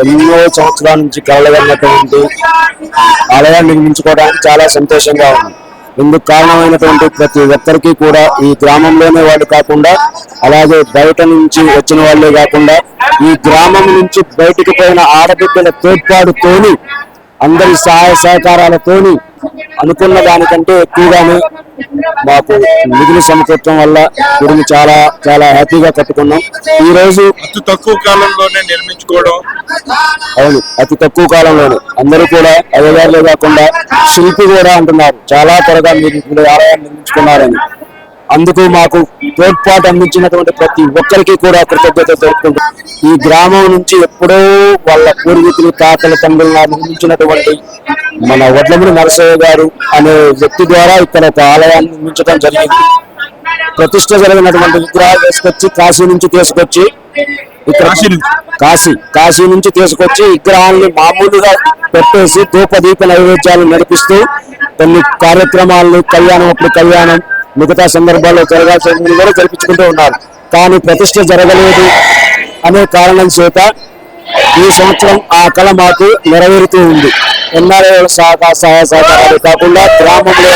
ఎన్నో సంవత్సరాల నుంచి కలగన్నటువంటి ఆలయాన్ని నిర్మించుకోవడానికి చాలా సంతోషంగా ఉంది. ఇందుకు కారణమైనటువంటి ప్రతి ఒక్కరికి కూడా ఈ గ్రామంలోనే వాళ్ళు కాకుండా అలాగే బయట నుంచి వచ్చిన వాళ్ళే కాకుండా ఈ గ్రామం నుంచి బయటికి పోయిన ఆడబిడ్డల తోడ్పాటుతోని అందరి సహాయ సహకారాలతోని అనుకున్న దానికంటే ఎక్కువగానే మాకు నిధులు సమకూర్చడం వల్ల గుడిని చాలా చాలా హ్యాపీగా కట్టుకున్నాం. ఈ రోజు అతి తక్కువ కాలంలోనే నిర్మించుకోవడం, అవును, అతి తక్కువ కాలంలోనే అందరూ కూడా అయ్యగారులే కాకుండా శిల్పి కూడా అంటున్నారు చాలా త్వరగా మీరు ఇప్పుడు ఆలయాన్ని నిర్మించుకున్నారని. అందుకు మాకు తోడ్పాటు అందించినటువంటి ప్రతి ఒక్కరికి కూడా కృతజ్ఞత తెలుపుకుంటున్నాం. ఈ గ్రామం నుంచి ఎప్పుడో వాళ్ళ పూర్వీకులు తాతల తండ్రులు నిర్మించినటువంటి మన వడ్లమూడి నరసయ్య గారు అనే వ్యక్తి ద్వారా ఇక్కడ ఒక ఆలయాన్ని నిర్మించడం జరిగింది. ప్రతిష్ట జరిగినటువంటి విగ్రహాలు తీసుకొచ్చి కాశీ నుంచి తీసుకొచ్చి ఇక్కడ కాశీ నుంచి తీసుకొచ్చి విగ్రహాన్ని మామూలుగా పెట్టేసి ధూపదీప నైవేద్యాలు నడిపిస్తూ కొన్ని కార్యక్రమాలను కళ్యాణం అప్పుడు కళ్యాణం మిగతా సందర్భాల్లో జరగాల్సినవి కూడా జరిపించుకుంటూ ఉన్నారు. కానీ ప్రతిష్ట జరగలేదు అనే కారణం చేత ఈ సంవత్సరం ఆ కళ మాకు నెరవేరుతూ ఉంది. ఎన్ఆర్ఐ సహాయ సహకారాలు కాకుండా గ్రామంలో